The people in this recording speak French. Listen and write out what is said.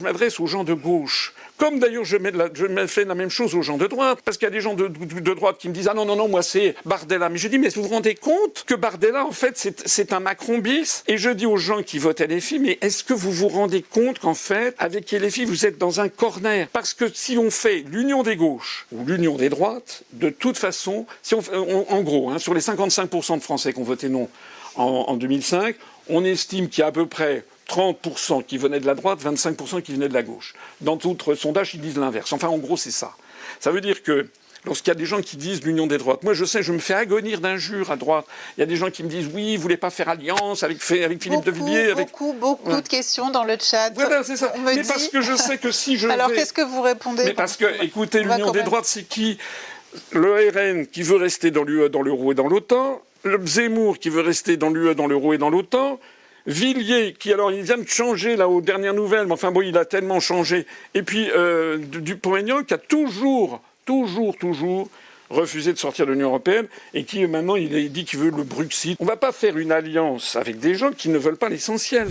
Je m'adresse aux gens de gauche, comme d'ailleurs je fais la même chose aux gens de droite, parce qu'il y a des gens de droite qui me disent « Ah non, non, non, moi c'est Bardella ». Mais je dis « Mais vous vous rendez compte que Bardella, en fait, c'est un Macron bis ?» Et je dis aux gens qui votent LFI « Mais est-ce que vous vous rendez compte qu'en fait, avec LFI, vous êtes dans un corner ?» Parce que si on fait l'union des gauches ou l'union des droites, de toute façon, si en gros, sur les 55% de Français qui ont voté non en 2005, on estime qu'il y a à peu près 30% qui venaient de la droite, 25% qui venaient de la gauche. Dans d'autres sondages, ils disent l'inverse. Enfin, en gros, c'est ça. Ça veut dire que lorsqu'il y a des gens qui disent l'union des droites, moi je sais, je me fais agonir d'injures à droite. Il y a des gens qui me disent oui, vous voulez pas faire alliance avec Philippe de Villiers. Beaucoup de questions dans le chat. Voilà, c'est ça. Mais parce que je sais que si je Alors qu'est-ce que vous répondez? Mais parce que, écoutez, l'union des droites, c'est qui? Le RN qui veut rester dans l'UE, dans l'euro et dans l'OTAN. Le Zemmour qui veut rester dans l'UE, dans l'euro et dans l'OTAN. Villiers, qui alors il vient de changer là aux dernières nouvelles, mais enfin bon, il a tellement changé. Et puis Dupont-Aignan qui a toujours refusé de sortir de l'Union européenne et qui maintenant il dit qu'il veut le Bruxit. On ne va pas faire une alliance avec des gens qui ne veulent pas l'essentiel.